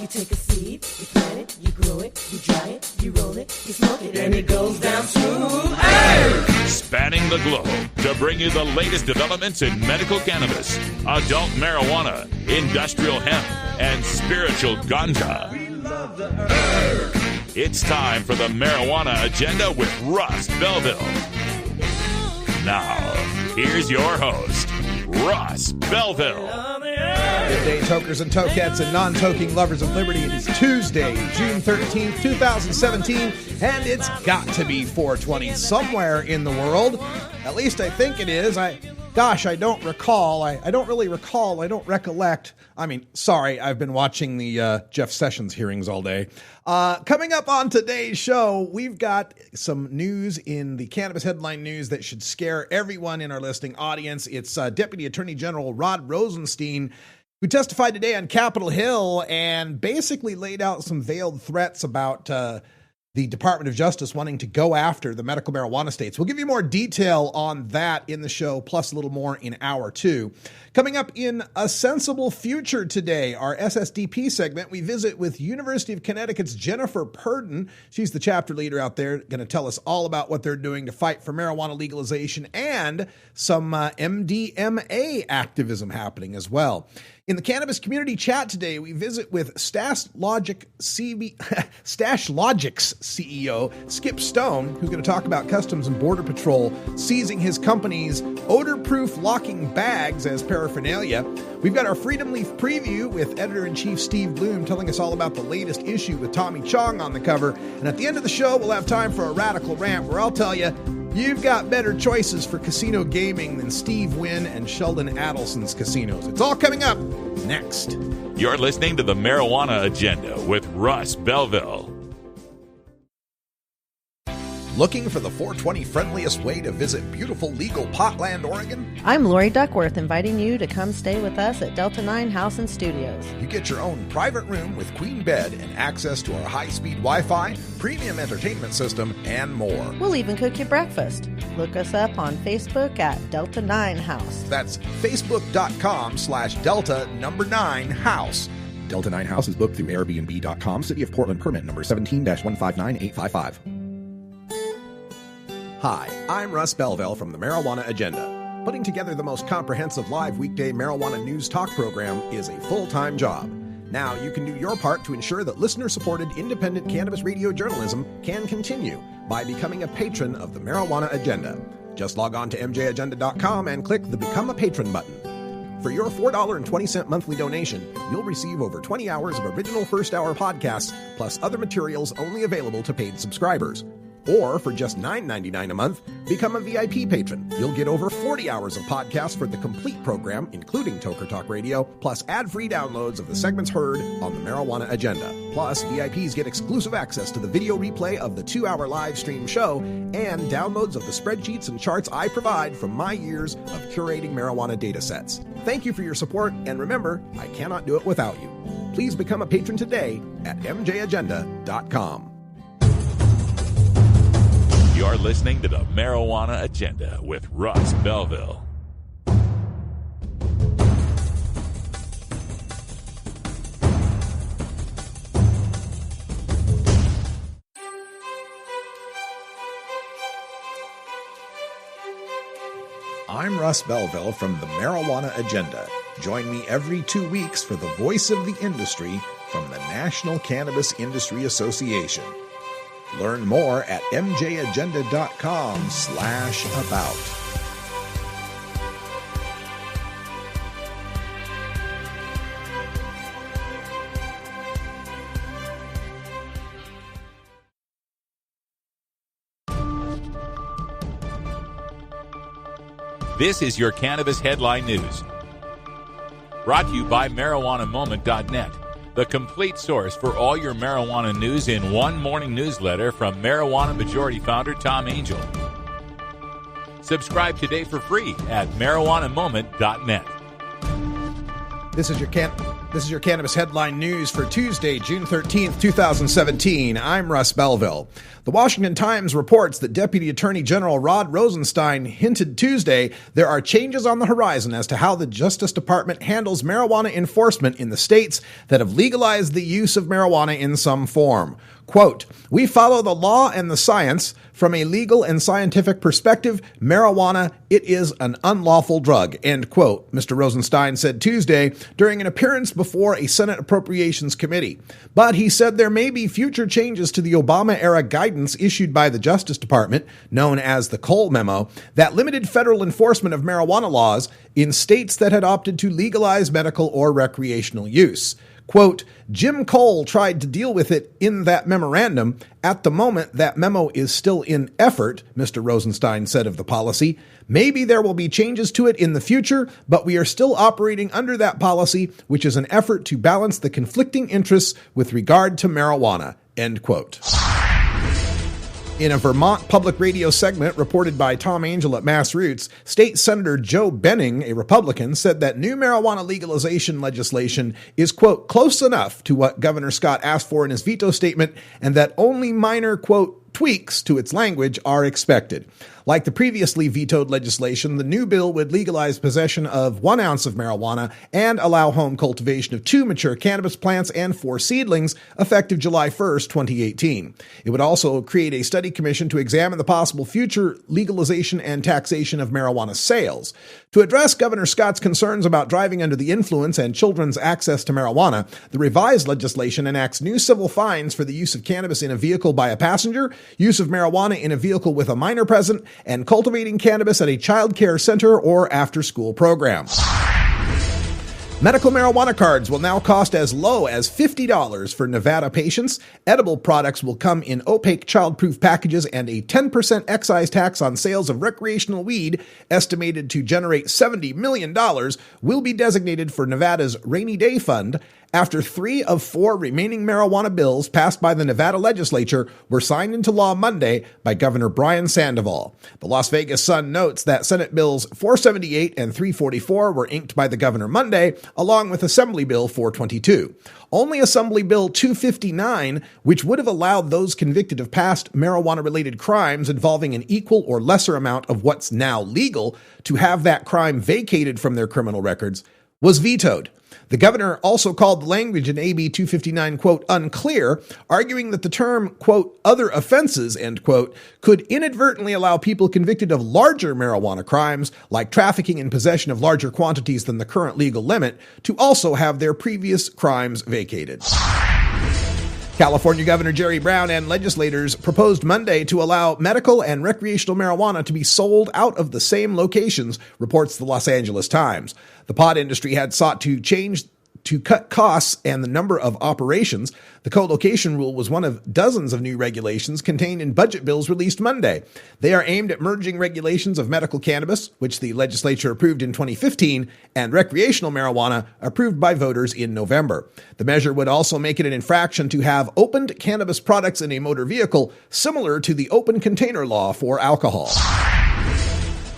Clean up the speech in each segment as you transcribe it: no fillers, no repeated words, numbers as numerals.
You take a seed, you plant it, you grow it, you dry it, you roll it, you smoke it, and it goes down smooth. Hey! Spanning the globe to bring you the latest developments in medical cannabis, adult marijuana, industrial hemp, and spiritual ganja. It's time for the Marijuana Agenda with Russ Belville. Now, here's your host, Russ Belville. Good day, tokers and tokettes and non-toking lovers of liberty. It is Tuesday, June 13th, 2017, and it's got to be 420 somewhere in the world. At least I think it is. I don't recall. I don't really recall. I don't recollect. I mean, sorry, I've been watching the Jeff Sessions hearings all day. Coming up on today's show, we've got some news in the cannabis headline news that should scare everyone in our listening audience. It's Deputy Attorney General Rod Rosenstein, who testified today on Capitol Hill and basically laid out some veiled threats about the Department of Justice wanting to go after the medical marijuana states. We'll give you more detail on that in the show, plus a little more in hour two. Coming up in A Sensible Future today, our SSDP segment, we visit with University of Connecticut's Jennifer Purdon. She's the chapter leader out there, going to tell us all about what they're doing to fight for marijuana legalization and some MDMA activism happening as well. In the cannabis community chat today, we visit with Stashlogix CEO Skip Stone, who's going to talk about Customs and Border Patrol seizing his company's odor-proof locking bags as paraphernalia. We've got our Freedom Leaf preview with Editor-in-Chief Steve Bloom telling us all about the latest issue with Tommy Chong on the cover. And at the end of the show, we'll have time for a radical rant where I'll tell you, you've got better choices for casino gaming than Steve Wynn and Sheldon Adelson's casinos. It's all coming up next. You're listening to the Marijuana Agenda with Russ Belville. Looking for the 420 friendliest way to visit beautiful legal Potland, Oregon? I'm Lori Duckworth, inviting you to come stay with us at Delta 9 House and Studios. You get your own private room with queen bed and access to our high-speed Wi-Fi, premium entertainment system, and more. We'll even cook you breakfast. Look us up on Facebook at Delta 9 House. That's facebook.com/Delta9House. Delta 9 House is booked through Airbnb.com. City of Portland permit number 17-159855. Hi, I'm Russ Belville from the Marijuana Agenda. Putting together the most comprehensive live weekday marijuana news talk program is a full-time job. Now you can do your part to ensure that listener-supported independent cannabis radio journalism can continue by becoming a patron of the Marijuana Agenda. Just log on to mjagenda.com and click the Become a Patron button. For your $4.20 monthly donation, you'll receive over 20 hours of original first-hour podcasts, plus other materials only available to paid subscribers. Or for just $9.99 a month, become a VIP patron. You'll get over 40 hours of podcasts for the complete program, including Toker Talk Radio, plus ad-free downloads of the segments heard on the Marijuana Agenda. Plus, VIPs get exclusive access to the video replay of the 2-hour live stream show and downloads of the spreadsheets and charts I provide from my years of curating marijuana data sets. Thank you for your support, and remember, I cannot do it without you. Please become a patron today at mjagenda.com. You're listening to the Marijuana Agenda with Russ Belville. I'm Russ Belville from the Marijuana Agenda. Join me every 2 weeks for the voice of the industry from the National Cannabis Industry Association. Learn more at mjagenda.com/about. This is your Cannabis Headline News. Brought to you by MarijuanaMoment.net, the complete source for all your marijuana news in one morning newsletter from Marijuana Majority Founder Tom Angel. Subscribe today for free at MarijuanaMoment.net. This is your This is your Cannabis Headline News for Tuesday, June 13th, 2017. I'm Russ Belville. The Washington Times reports that Deputy Attorney General Rod Rosenstein hinted Tuesday there are changes on the horizon as to how the Justice Department handles marijuana enforcement in the states that have legalized the use of marijuana in some form. Quote, "We follow the law and the science. From a legal and scientific perspective, marijuana, it is an unlawful drug," end quote, Mr. Rosenstein said Tuesday during an appearance before a Senate Appropriations Committee. But he said there may be future changes to the Obama-era guidance issued by the Justice Department, known as the Cole Memo, that limited federal enforcement of marijuana laws in states that had opted to legalize medical or recreational use. Quote, "Jim Cole tried to deal with it in that memorandum. At the moment, that memo is still in effort," Mr. Rosenstein said of the policy. "Maybe there will be changes to it in the future, but we are still operating under that policy, which is an effort to balance the conflicting interests with regard to marijuana," end quote. In a Vermont public radio segment reported by Tom Angel at Mass Roots, State Senator Joe Benning, a Republican, said that new marijuana legalization legislation is, quote, "close enough to what Governor Scott asked for in his veto statement, and that only minor, quote, tweaks to its language are expected." Like the previously vetoed legislation, the new bill would legalize possession of 1 ounce of marijuana and allow home cultivation of 2 mature cannabis plants and 4 seedlings, effective July 1st, 2018. It would also create a study commission to examine the possible future legalization and taxation of marijuana sales. To address Governor Scott's concerns about driving under the influence and children's access to marijuana, the revised legislation enacts new civil fines for the use of cannabis in a vehicle by a passenger, use of marijuana in a vehicle with a minor present, and cultivating cannabis at a child care center or after-school program. Medical marijuana cards will now cost as low as $50 for Nevada patients. Edible products will come in opaque child-proof packages, and a 10% excise tax on sales of recreational weed, estimated to generate $70 million, will be designated for Nevada's Rainy Day Fund after 3 of 4 remaining marijuana bills passed by the Nevada legislature were signed into law Monday by Governor Brian Sandoval. The Las Vegas Sun notes that Senate Bills 478 and 344 were inked by the governor Monday, along with Assembly Bill 422. Only Assembly Bill 259, which would have allowed those convicted of past marijuana-related crimes involving an equal or lesser amount of what's now legal to have that crime vacated from their criminal records, was vetoed. The governor also called the language in AB 259, quote, unclear, arguing that the term, quote, other offenses, end quote, could inadvertently allow people convicted of larger marijuana crimes, like trafficking and possession of larger quantities than the current legal limit, to also have their previous crimes vacated. California Governor Jerry Brown and legislators proposed Monday to allow medical and recreational marijuana to be sold out of the same locations, reports the Los Angeles Times. The pot industry had sought to cut costs and the number of operations. The co-location rule was one of dozens of new regulations contained in budget bills released Monday. They are aimed at merging regulations of medical cannabis, which the legislature approved in 2015, and recreational marijuana, approved by voters in November. The measure would also make it an infraction to have opened cannabis products in a motor vehicle, similar to the open container law for alcohol.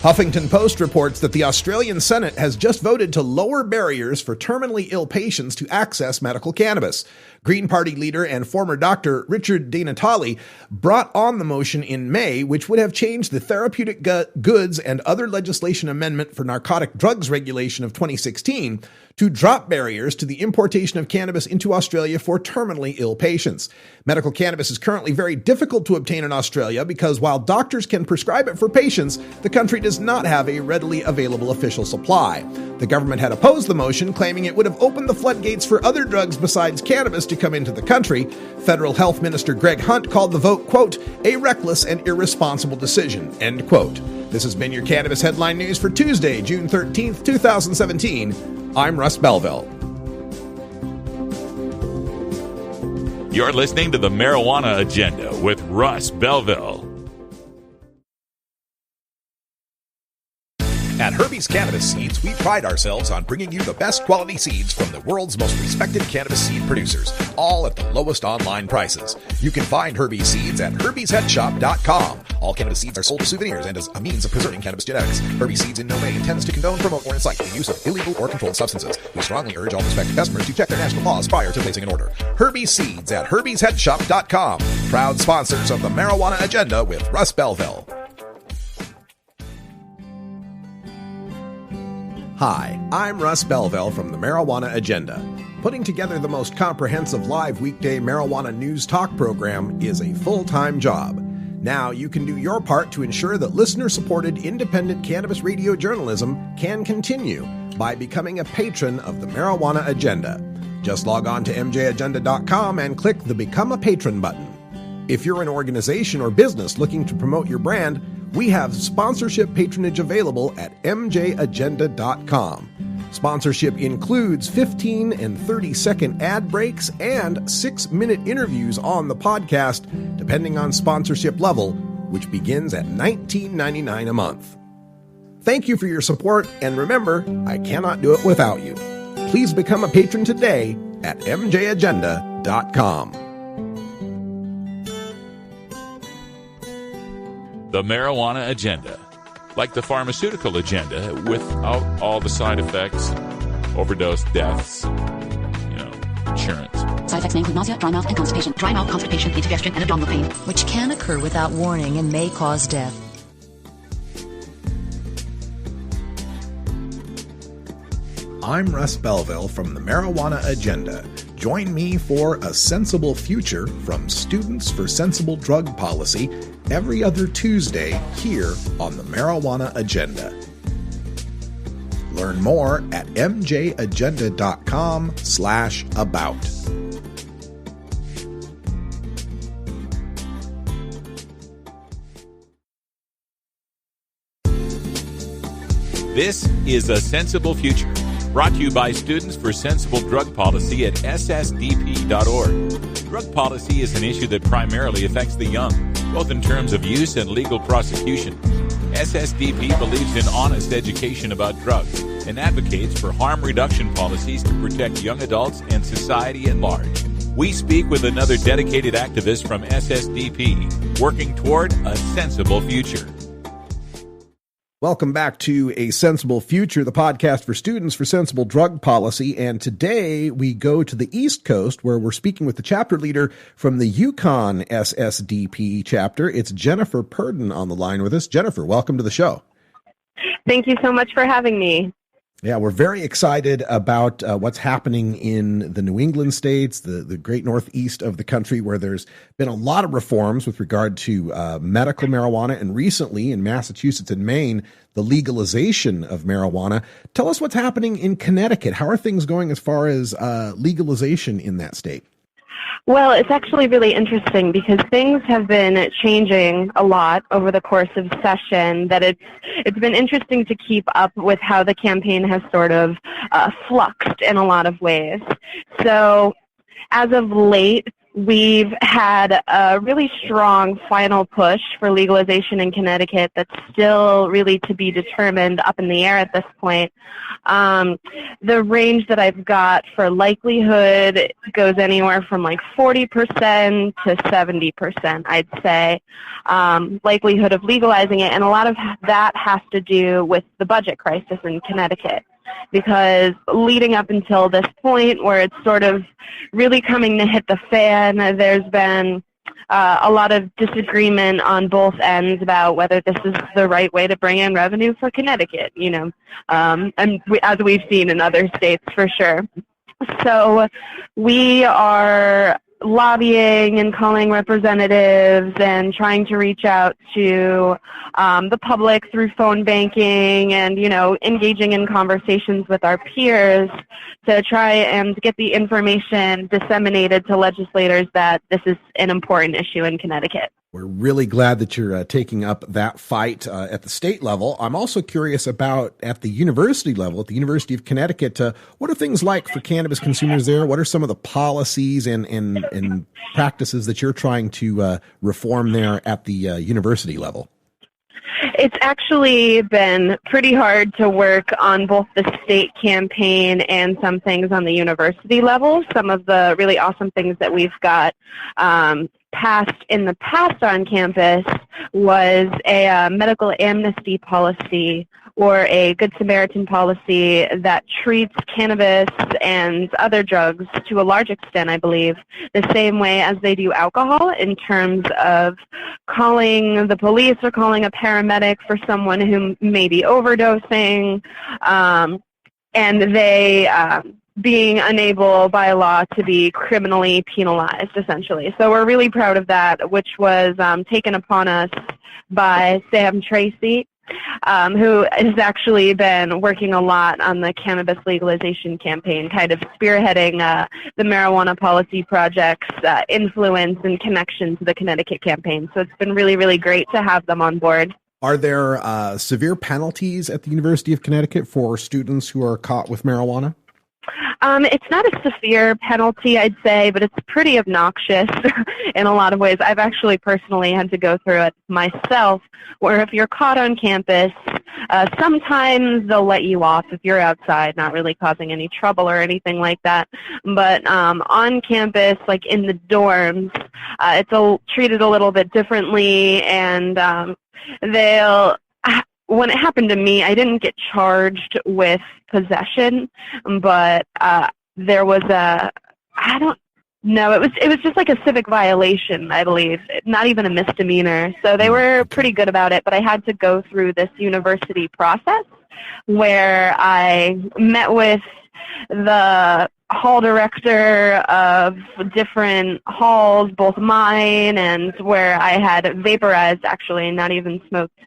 Huffington Post reports that the Australian Senate has just voted to lower barriers for terminally ill patients to access medical cannabis. Green Party leader and former doctor Richard Di Natale brought on the motion in May, which would have changed the Therapeutic Goods and Other Legislation Amendment for Narcotic Drugs Regulation of 2016 to drop barriers to the importation of cannabis into Australia for terminally ill patients. Medical cannabis is currently very difficult to obtain in Australia because while doctors can prescribe it for patients, the country does not have a readily available official supply. The government had opposed the motion, claiming it would have opened the floodgates for other drugs besides cannabis to come into the country. Federal Health Minister Greg Hunt called the vote, quote, a reckless and irresponsible decision, end quote. This has been your Cannabis Headline News for Tuesday, June 13th, 2017. I'm Russ Belville. You're listening to the Marijuana Agenda with Russ Belville. At Herbie Herbie's Cannabis Seeds, we pride ourselves on bringing you the best quality seeds from the world's most respected cannabis seed producers, all at the lowest online prices. You can find Herbie's Seeds at herbiesheadshop.com. All cannabis seeds are sold as souvenirs and as a means of preserving cannabis genetics. Herbie's Seeds in no way intends to condone, promote, or incite the use of illegal or controlled substances. We strongly urge all prospective customers to check their national laws prior to placing an order. Herbie's Seeds at herbiesheadshop.com. Proud sponsors of the Marijuana Agenda with Russ Belville. Hi, I'm Russ Belville from the Marijuana Agenda. Putting together the most comprehensive live weekday marijuana news talk program is a full-time job. Now you can do your part to ensure that listener-supported independent cannabis radio journalism can continue by becoming a patron of the Marijuana Agenda. Just log on to mjagenda.com and click the Become a Patron button. If you're an organization or business looking to promote your brand, we have sponsorship patronage available at mjagenda.com. Sponsorship includes 15 and 30-second ad breaks and 6-minute interviews on the podcast, depending on sponsorship level, which begins at $19.99 a month. Thank you for your support, and remember, I cannot do it without you. Please become a patron today at mjagenda.com. The Marijuana Agenda. Like the pharmaceutical agenda, without all the side effects, overdose deaths, insurance. Side effects may include nausea, dry mouth, and constipation. Dry mouth, constipation, indigestion, and abdominal pain, which can occur without warning and may cause death. I'm Russ Belville from the Marijuana Agenda. Join me for A Sensible Future from Students for Sensible Drug Policy every other Tuesday here on the Marijuana Agenda. Learn more at mjagenda.com/about. This is A Sensible Future, brought to you by Students for Sensible Drug Policy at ssdp.org. Drug policy is an issue that primarily affects the young, both in terms of use and legal prosecution. SSDP believes in honest education about drugs and advocates for harm reduction policies to protect young adults and society at large. We speak with another dedicated activist from SSDP, working toward a sensible future. Welcome back to A Sensible Future, the podcast for Students for Sensible Drug Policy. And today we go to the East Coast, where we're speaking with the chapter leader from the UConn SSDP chapter. It's Jennifer Purdon on the line with us. Jennifer, welcome to the show. Thank you so much for having me. Yeah, we're very excited about what's happening in the New England states, the great northeast of the country, where there's been a lot of reforms with regard to medical marijuana, and recently in Massachusetts and Maine, the legalization of marijuana. Tell us what's happening in Connecticut. How are things going as far as legalization in that state? Well, it's actually really interesting because things have been changing a lot over the course of session, that it's been interesting to keep up with how the campaign has sort of fluxed in a lot of ways. So as of late, we've had a really strong final push for legalization in Connecticut that's still really to be determined, up in the air at this point. The range that I've got for likelihood goes anywhere from like 40% to 70%, I'd say, likelihood of legalizing it. And a lot of that has to do with the budget crisis in Connecticut, because leading up until this point where it's sort of really coming to hit the fan, there's been a lot of disagreement on both ends about whether this is the right way to bring in revenue for Connecticut, and as we've seen in other states for sure. So we are lobbying and calling representatives and trying to reach out to the public through phone banking and, engaging in conversations with our peers to try and get the information disseminated to legislators that this is an important issue in Connecticut. We're really glad that you're taking up that fight at the state level. I'm also curious about at the university level, at the University of Connecticut, what are things like for cannabis consumers there? What are some of the policies and practices that you're trying to reform there at the university level? It's actually been pretty hard to work on both the state campaign and some things on the university level. Some of the really awesome things that we've got passed in the past on campus was a medical amnesty policy, or a Good Samaritan policy that treats cannabis and other drugs to a large extent, I believe, the same way as they do alcohol, in terms of calling the police or calling a paramedic for someone who may be overdosing, and they being unable by law to be criminally penalized, essentially. So we're really proud of that, which was taken upon us by Sam Tracy, who has actually been working a lot on the cannabis legalization campaign, kind of spearheading the Marijuana Policy Project's influence and connection to the Connecticut campaign. So it's been really, really great to have them on board. Are there severe penalties at the University of Connecticut for students who are caught with marijuana? It's not a severe penalty, I'd say, but it's pretty obnoxious in a lot of ways. I've actually personally had to go through it myself, where if you're caught on campus, sometimes they'll let you off if you're outside, not really causing any trouble or anything like that. But on campus, like in the dorms, it's treated a little bit differently, and when it happened to me, I didn't get charged with possession, but there was I don't know, it was just like a civic violation, I believe, not even a misdemeanor. So they were pretty good about it, but I had to go through this university process where I met with the hall director of different halls, both mine and where I had vaporized, actually, not even smoked,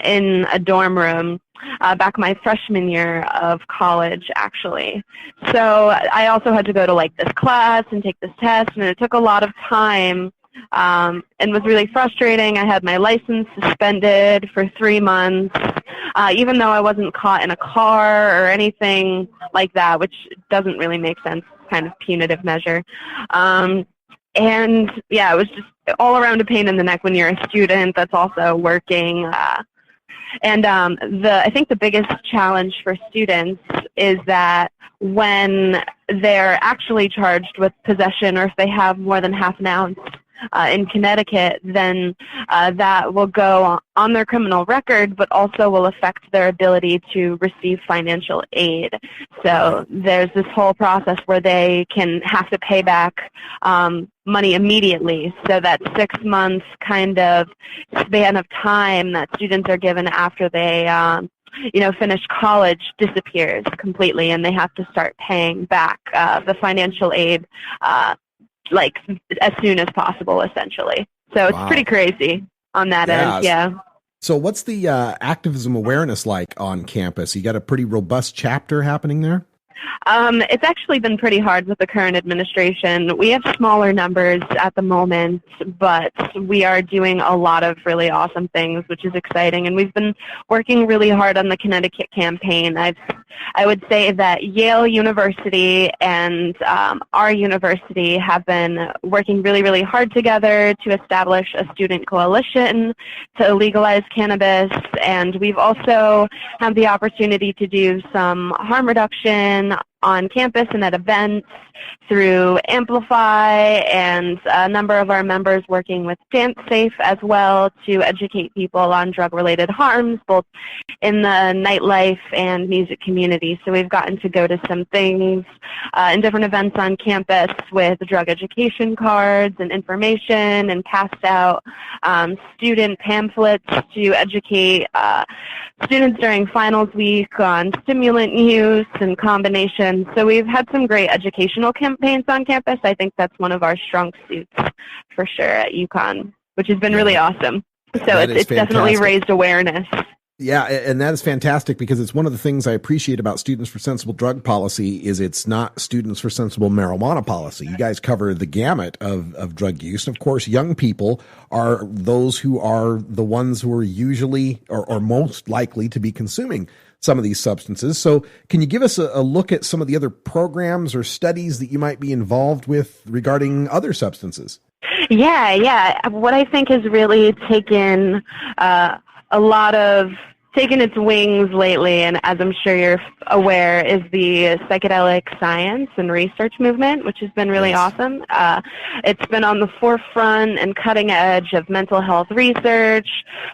in a dorm room back my freshman year of college, actually. So I also had to go to like this class and take this test, and it took a lot of time and was really frustrating. I had my license suspended for 3 months, even though I wasn't caught in a car or anything like that, which doesn't really make sense, kind of punitive measure. And yeah, it was just all around a pain in the neck when you're a student that's also working. And I think the biggest challenge for students is that when they're actually charged with possession, or if they have more than half an ounce in Connecticut, then that will go on their criminal record, but also will affect their ability to receive financial aid. So there's this whole process where they can have to pay back money immediately. So that 6 months kind of span of time that students are given after they finish college disappears completely, and they have to start paying back the financial aid like as soon as possible, essentially. So it's pretty crazy on that end. Yeah. So what's the activism awareness like on campus? You got a pretty robust chapter happening there? It's actually been pretty hard with the current administration. We have smaller numbers at the moment, but we are doing a lot of really awesome things, which is exciting. And we've been working really hard on the Connecticut campaign. I would say that Yale University and our university have been working really, really hard together to establish a student coalition to legalize cannabis. And we've also had the opportunity to do some harm reduction on campus and at events through Amplify, and a number of our members working with Dance Safe as well to educate people on drug-related harms, both in the nightlife and music community. So we've gotten to go to some things in different events on campus with drug education cards and information, and passed out student pamphlets to educate students during finals week on stimulant use and combinations. So we've had some great educational campaigns on campus. I think that's one of our strong suits for sure at UConn, which has been really awesome. So it's definitely raised awareness. Yeah, and that is fantastic, because it's one of the things I appreciate about Students for Sensible Drug Policy is it's not Students for Sensible Marijuana Policy. You guys cover the gamut of drug use. And of course, young people are those who are the ones who are usually or most likely to be consuming some of these substances. So can you give us a look at some of the other programs or studies that you might be involved with regarding other substances? Yeah. What I think has really taken a a lot of taken its wings lately, and as I'm sure you're aware, is the psychedelic science and research movement, which has been really awesome. It's been on the forefront and cutting edge of mental health research,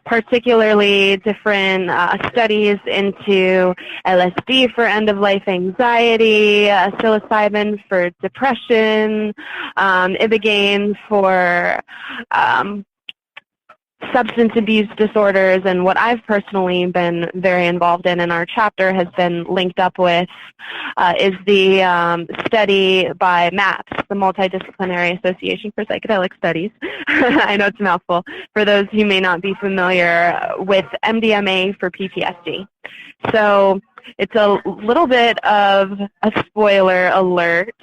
particularly different studies into LSD for end-of-life anxiety, psilocybin for depression, ibogaine for substance abuse disorders, and what I've personally been very involved in our chapter has been linked up with is the study by MAPS, the Multidisciplinary Association for Psychedelic Studies. I know it's a mouthful. For those who may not be familiar with MDMA for PTSD. So it's a little bit of a spoiler alert.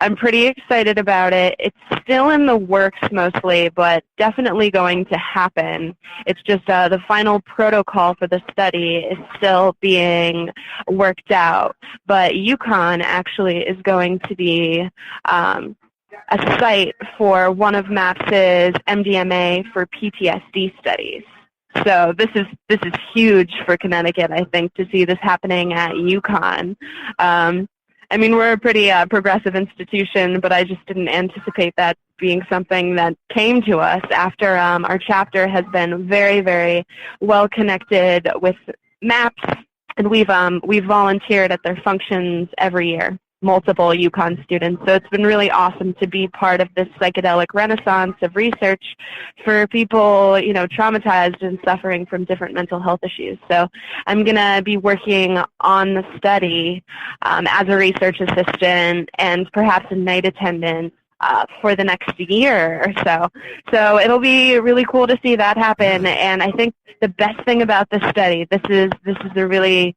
I'm pretty excited about it. It's still in the works mostly, but definitely going to happen. It's just the final protocol for the study is still being worked out. But UConn actually is going to be a site for one of MAPS's MDMA for PTSD studies. So this is huge for Connecticut, I think, to see this happening at UConn. I mean, we're a pretty progressive institution, but I just didn't anticipate that being something that came to us after our chapter has been very, very well connected with MAPS, and we've volunteered at their functions every year, multiple UConn students. So it's been really awesome to be part of this psychedelic renaissance of research for people, you know, traumatized and suffering from different mental health issues. So I'm going to be working on the study as a research assistant and perhaps a night attendant for the next year or so. So it'll be really cool to see that happen. And I think the best thing about this study, this is the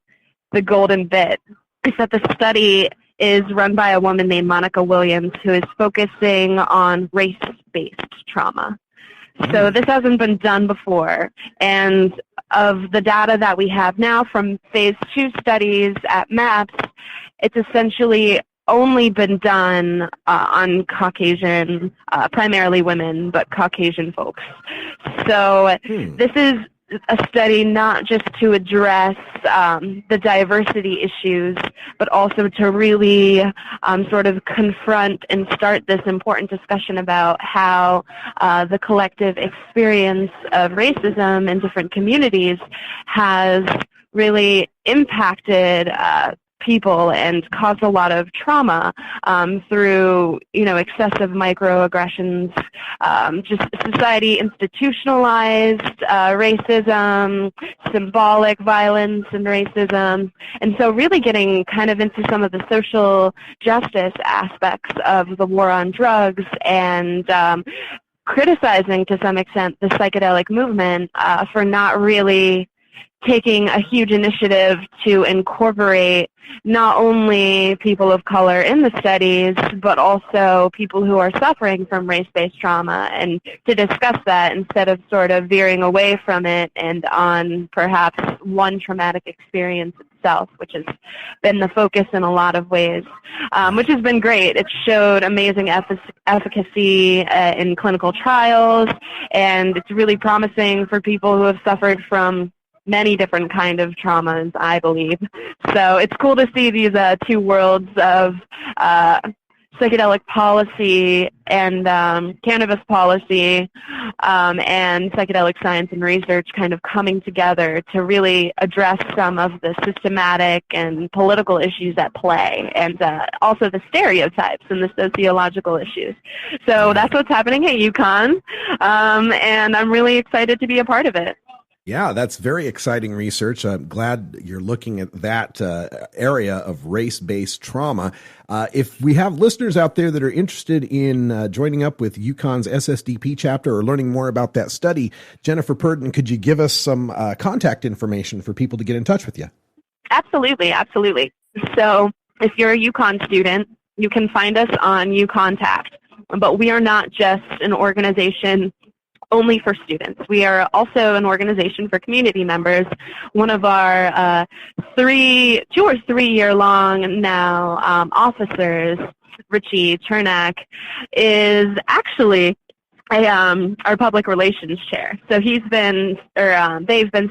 golden bit, is that the study is run by a woman named Monica Williams, who is focusing on race-based trauma. So this hasn't been done before. And of the data that we have now from phase 2 studies at MAPS, it's essentially only been done on Caucasian, primarily women, but Caucasian folks. So this is a study not just to address the diversity issues, but also to really sort of confront and start this important discussion about how the collective experience of racism in different communities has really impacted people and caused a lot of trauma through, you know, excessive microaggressions, just society institutionalized racism, symbolic violence and racism, and so really getting kind of into some of the social justice aspects of the war on drugs and criticizing to some extent the psychedelic movement for not really taking a huge initiative to incorporate not only people of color in the studies, but also people who are suffering from race-based trauma, and to discuss that instead of sort of veering away from it and on perhaps one traumatic experience itself, which has been the focus in a lot of ways, which has been great. It showed amazing efficacy in clinical trials, and it's really promising for people who have suffered from many different kind of traumas, I believe. So it's cool to see these two worlds of psychedelic policy and cannabis policy and psychedelic science and research kind of coming together to really address some of the systematic and political issues at play, and also the stereotypes and the sociological issues. So that's what's happening at UConn, and I'm really excited to be a part of it. Yeah, that's very exciting research. I'm glad you're looking at that area of race-based trauma. If we have listeners out there that are interested in joining up with UConn's SSDP chapter or learning more about that study, Jennifer Purdon, could you give us some contact information for people to get in touch with you? Absolutely, absolutely. So if you're a UConn student, you can find us on UContact. But we are not just an organization only for students. We are also an organization for community members. One of our 2 or 3 year long now officers, Richie Chernak, is actually our public relations chair. So they've been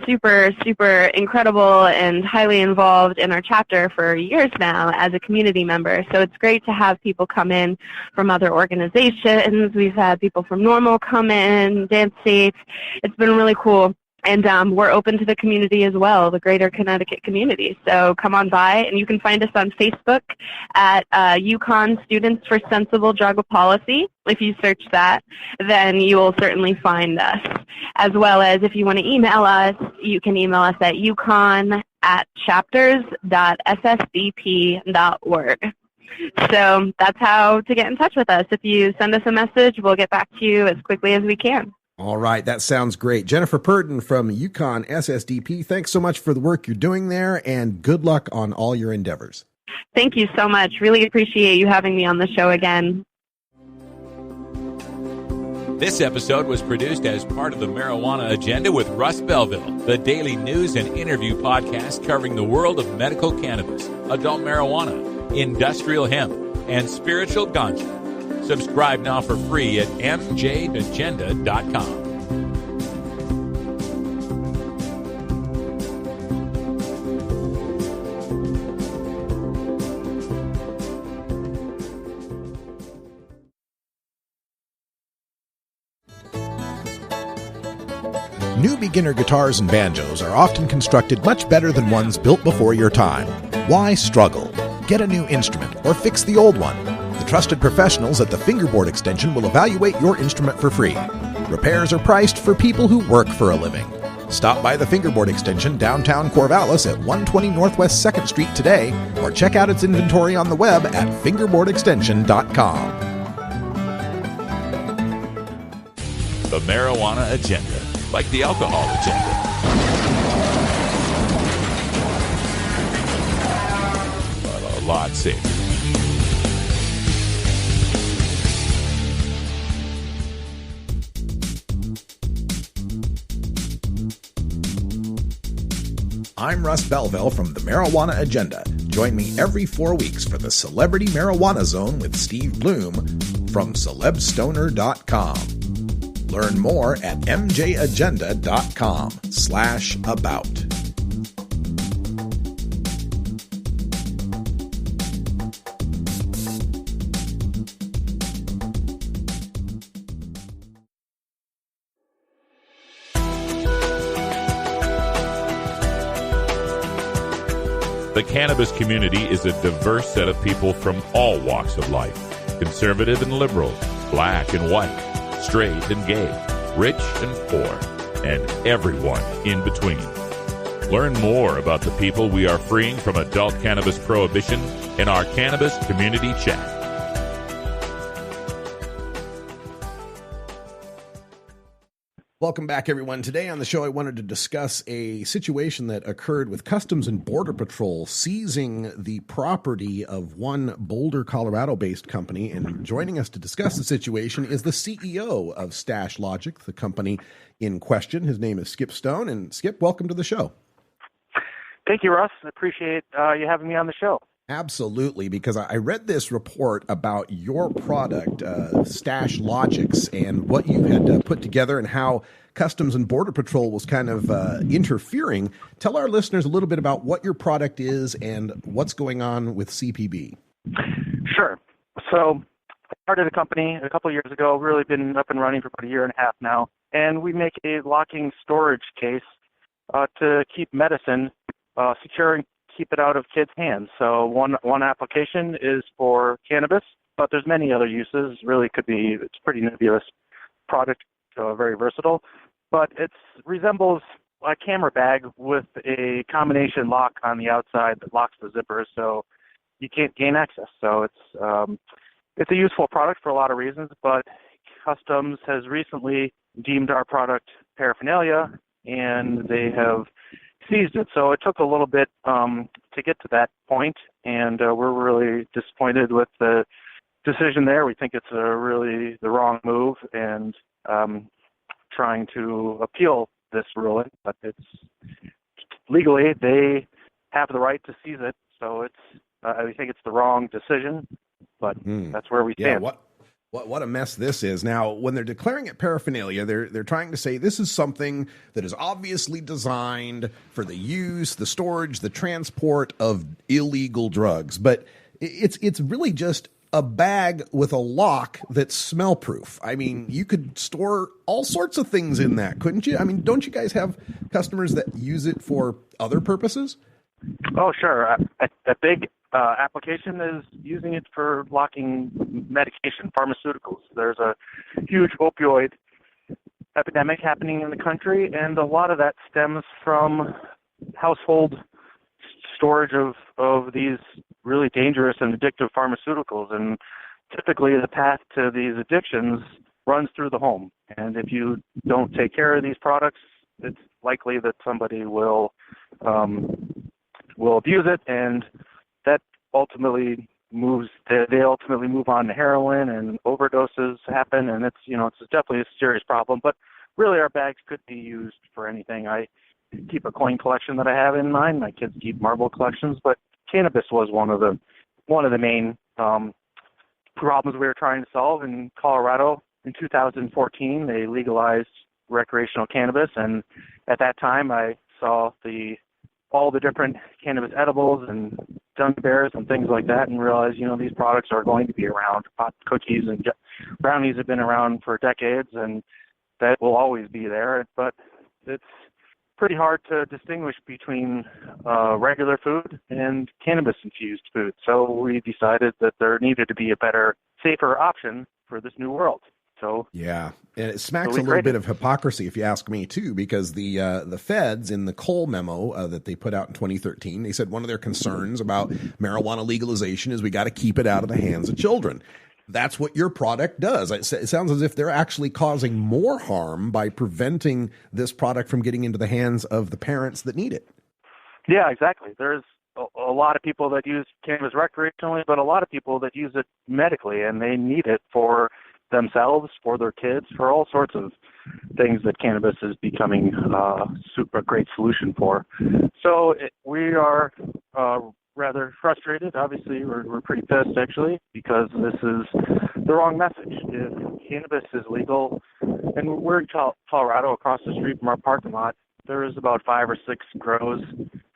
super, super incredible and highly involved in our chapter for years now as a community member. So it's great to have people come in from other organizations. We've had people from Normal come in, Dance Safe. It's been really cool. And we're open to the community as well, the greater Connecticut community. So come on by, and you can find us on Facebook at UConn Students for Sensible Drug Policy. If you search that, then you will certainly find us. As well as if you want to email us, you can email us at uconn@chapters.ssdp.org. So that's how to get in touch with us. If you send us a message, we'll get back to you as quickly as we can. All right, that sounds great. Jennifer Purdon from UConn SSDP, thanks so much for the work you're doing there, and good luck on all your endeavors. Thank you so much. Really appreciate you having me on the show again. This episode was produced as part of the Marijuana Agenda with Russ Belville, the daily news and interview podcast covering the world of medical cannabis, adult marijuana, industrial hemp, and spiritual ganja. Subscribe now for free at mjagenda.com. New beginner guitars and banjos are often constructed much better than ones built before your time. Why struggle? Get a new instrument or fix the old one. The trusted professionals at the Fingerboard Extension will evaluate your instrument for free. Repairs are priced for people who work for a living. Stop by the Fingerboard Extension downtown Corvallis at 120 Northwest 2nd Street today, or check out its inventory on the web at fingerboardextension.com. The Marijuana Agenda, like the alcohol agenda. But a lot safer. I'm Russ Belville from the Marijuana Agenda. Join me every 4 weeks for the Celebrity Marijuana Zone with Steve Bloom from celebstoner.com. Learn more at mjagenda.com/about. The cannabis community is a diverse set of people from all walks of life. Conservative and liberal, black and white, straight and gay, rich and poor, and everyone in between. Learn more about the people we are freeing from adult cannabis prohibition in our Cannabis Community Chat. Welcome back, everyone. Today on the show, I wanted to discuss a situation that occurred with Customs and Border Patrol seizing the property of one Boulder, Colorado-based company. And joining us to discuss the situation is the CEO of Stashlogix, the company in question. His name is Skip Stone. And Skip, welcome to the show. Thank you, Russ. I appreciate you having me on the show. Absolutely, because I read this report about your product, Stashlogix, and what you had put together and how Customs and Border Patrol was kind of interfering. Tell our listeners a little bit about what your product is and what's going on with CPB. Sure. So I started a company a couple of years ago, really been up and running for about a year and a half now, and we make a locking storage case to keep medicine secure and keep it out of kids' hands. So one application is for cannabis, but there's many other uses. Really could be, it's a pretty nebulous product, very versatile, but it resembles a camera bag with a combination lock on the outside that locks the zipper, so you can't gain access. So it's a useful product for a lot of reasons, but Customs has recently deemed our product paraphernalia, and they have seized it. So it took a little bit to get to that point, and we're really disappointed with the decision there. We think it's really the wrong move, and trying to appeal this ruling, but it's legally they have the right to seize it. So it's I think it's the wrong decision, but that's where we stand. Yeah, What a mess this is. Now, when they're declaring it paraphernalia, they're trying to say this is something that is obviously designed for the use, the storage, the transport of illegal drugs. But it's really just a bag with a lock that's smell proof. I mean, you could store all sorts of things in that, couldn't you? I mean, don't you guys have customers that use it for other purposes? Oh, sure. A big application is using it for locking medication, pharmaceuticals. There's a huge opioid epidemic happening in the country, and a lot of that stems from household storage of these really dangerous and addictive pharmaceuticals. And typically the path to these addictions runs through the home. And if you don't take care of these products, it's likely that somebody will abuse it, and that ultimately they ultimately move on to heroin, and overdoses happen, and it's definitely a serious problem. But really, our bags could be used for anything. I keep a coin collection that I have in mind. My kids keep marble collections, but cannabis was one of the main problems we were trying to solve in Colorado. In 2014, they legalized recreational cannabis, and at that time, I saw all the different cannabis edibles and gummy bears and things like that, and realized, these products are going to be around. Pot cookies and brownies have been around for decades, and that will always be there. But it's pretty hard to distinguish between regular food and cannabis-infused food. So we decided that there needed to be a better, safer option for this new world. So yeah, and it smacks a little bit of hypocrisy, if you ask me, too, because the feds in the Cole memo that they put out in 2013, they said one of their concerns about marijuana legalization is we got to keep it out of the hands of children. That's what your product does. It sounds as if they're actually causing more harm by preventing this product from getting into the hands of the parents that need it. Yeah, exactly. There's a lot of people that use cannabis recreationally, but a lot of people that use it medically, and they need it for themselves, for their kids, for all sorts of things that cannabis is becoming a great solution for. So we are rather frustrated. Obviously, we're pretty pissed, actually, because this is the wrong message. If cannabis is legal, and we're in Colorado, across the street from our parking lot, there's about 5 or 6 grows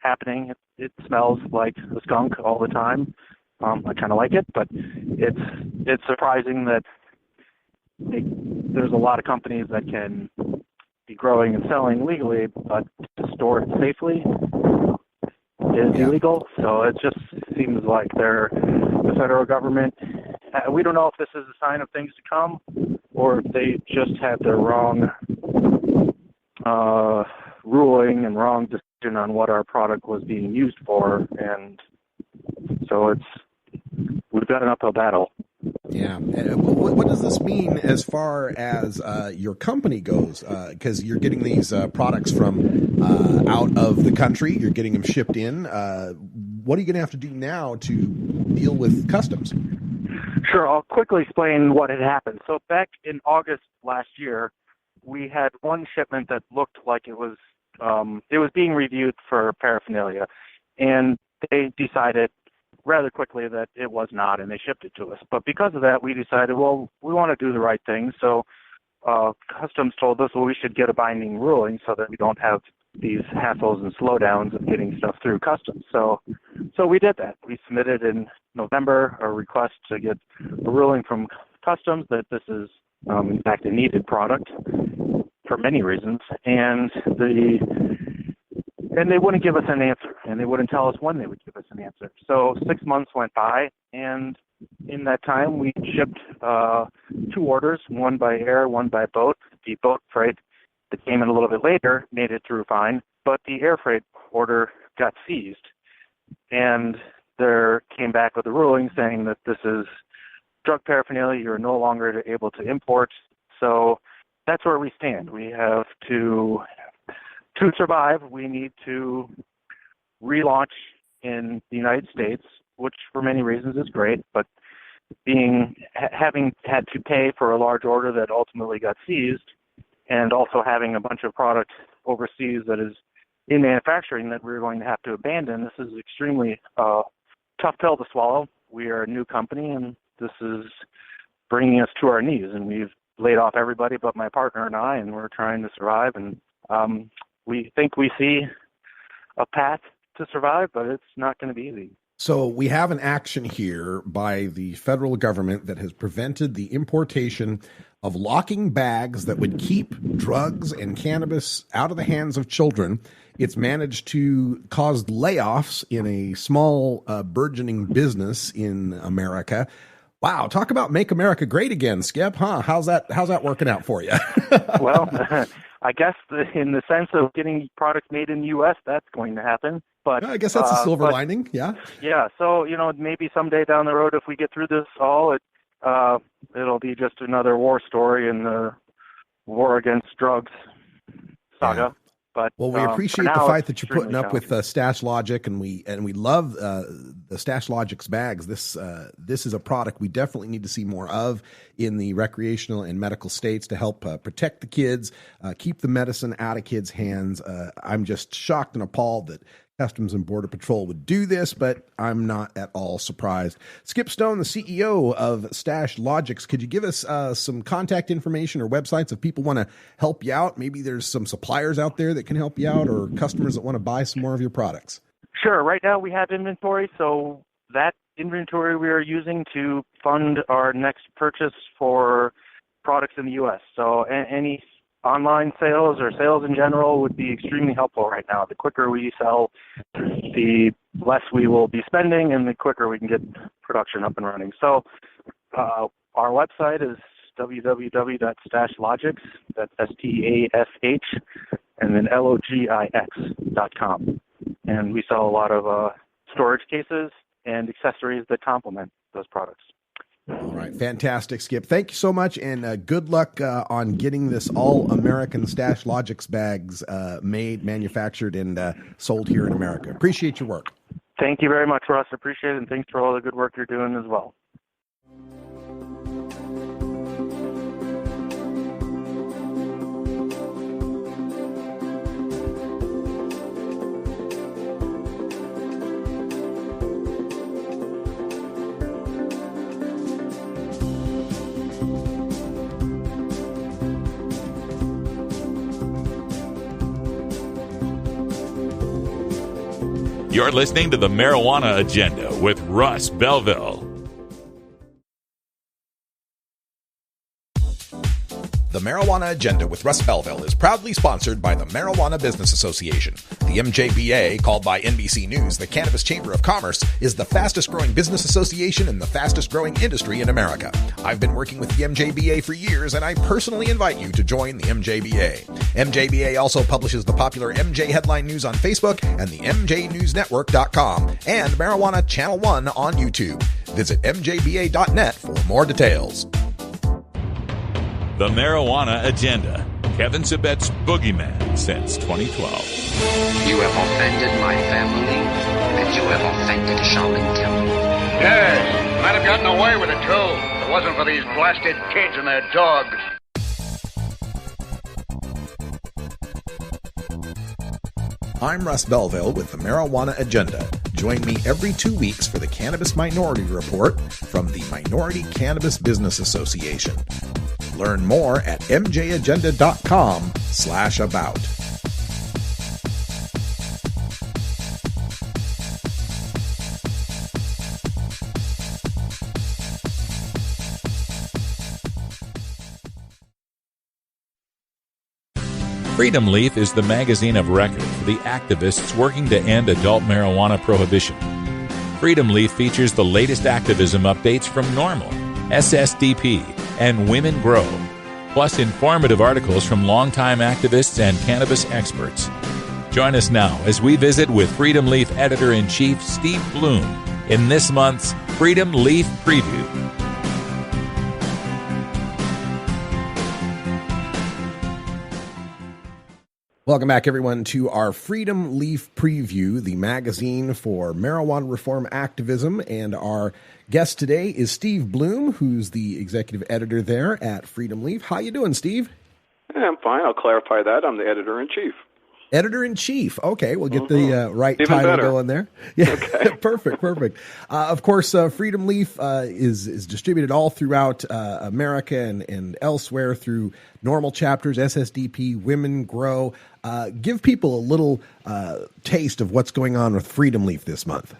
happening. It smells like a skunk all the time. I kind of like it, but it's surprising that there's a lot of companies that can be growing and selling legally, but to store it safely is illegal. So it just seems like the federal government, we don't know if this is a sign of things to come, or if they just had the wrong ruling and wrong decision on what our product was being used for. And so we've got an uphill battle. Yeah. What does this mean as far as your company goes? Because you're getting these products from out of the country. You're getting them shipped in. What are you going to have to do now to deal with customs? Sure. I'll quickly explain what had happened. So back in August last year, we had one shipment that looked like it was being reviewed for paraphernalia, and they decided rather quickly that it was not, and they shipped it to us. But because of that, we decided, well, we want to do the right thing. So Customs told us, well, we should get a binding ruling so that we don't have these hassles and slowdowns of getting stuff through Customs. So we did that. We submitted in November a request to get a ruling from Customs that this is, in fact, a needed product for many reasons. And they wouldn't give us an answer, and they wouldn't tell us when they would give us an answer. So 6 months went by, and in that time, we shipped 2 orders, one by air, one by boat. The boat freight that came in a little bit later made it through fine, but the air freight order got seized. And there came back with a ruling saying that this is drug paraphernalia. You're no longer able to import. So that's where we stand. We have to survive, we need to relaunch in the United States, which for many reasons is great, but having had to pay for a large order that ultimately got seized, and also having a bunch of product overseas that is in manufacturing that we're going to have to abandon, this is extremely tough pill to swallow. We are a new company, and this is bringing us to our knees, and we've laid off everybody but my partner and I, and we're trying to survive. And we think we see a path to survive, but it's not going to be easy. So we have an action here by the federal government that has prevented the importation of locking bags that would keep drugs and cannabis out of the hands of children. It's managed to cause layoffs in a small burgeoning business in America. Wow, talk about make America great again, Skip, huh? How's that working out for you? Well, I guess in the sense of getting products made in the U.S., that's going to happen. But I guess that's a silver lining, yeah. Yeah, so maybe someday down the road, if we get through this all, it'll be just another war story in the war against drugs saga. Yeah. But well, we appreciate the fight that you're putting up with Stashlogix, and we love the Stashlogix bags. This is a product we definitely need to see more of in the recreational and medical states to help protect the kids, keep the medicine out of kids' hands. I'm just shocked and appalled that Customs and Border Patrol would do this, but I'm not at all surprised. Skip Stone, the CEO of Stashlogix, could you give us some contact information or websites if people want to help you out? Maybe there's some suppliers out there that can help you out, or customers that want to buy some more of your products. Sure. Right now we have inventory, so that inventory we are using to fund our next purchase for products in the U.S. So any online sales or sales in general would be extremely helpful right now. The quicker we sell, the less we will be spending, and the quicker we can get production up and running. So our website is www.stashlogix, that's STASH, and then LOGIX.com. And we sell a lot of storage cases and accessories that complement those products. All right. Fantastic, Skip. Thank you so much, and good luck on getting this all-American Stashlogix bags made, manufactured, and sold here in America. Appreciate your work. Thank you very much, Russ. Appreciate it, and thanks for all the good work you're doing as well. You're listening to the Marijuana Agenda with Russ Belville. The Marijuana Agenda with Russ Belville is proudly sponsored by the Marijuana Business Association. The MJBA, called by NBC News the Cannabis Chamber of Commerce, is the fastest growing business association and the fastest growing industry in America. I've been working with the MJBA for years, and I personally invite you to join the MJBA. MJBA also publishes the popular MJ Headline News on Facebook and the MJNewsNetwork.com and Marijuana Channel 1 on YouTube. Visit MJBA.net for more details. The Marijuana Agenda. Kevin Sabet's boogeyman since 2012. You have offended my family, and you have offended Shaman Temple. Yes, might have gotten away with it, too. If it wasn't for these blasted kids and their dogs. I'm Russ Belville with the Marijuana Agenda. Join me every 2 weeks for the Cannabis Minority Report from the Minority Cannabis Business Association. Learn more at mjagenda.com/about. Freedom Leaf is the magazine of record for the activists working to end adult marijuana prohibition. Freedom Leaf features the latest activism updates from NORML, SSDP, and Women Grow, plus informative articles from longtime activists and cannabis experts. Join us now as we visit with Freedom Leaf Editor-in-Chief Steve Bloom in this month's Freedom Leaf Preview. Welcome back, everyone, to our Freedom Leaf Preview, the magazine for marijuana reform activism. And our guest today is Steve Bloom, who's the executive editor there at Freedom Leaf. How you doing, Steve? I'm fine. I'll clarify that. I'm the editor-in-chief. Editor-in-chief. Okay, we'll get the right Even title better. going there. Yeah, Okay. perfect. Of course, Freedom Leaf is distributed all throughout America and elsewhere through normal chapters, SSDP, Women Grow. Give people a little taste of what's going on with Freedom Leaf this month.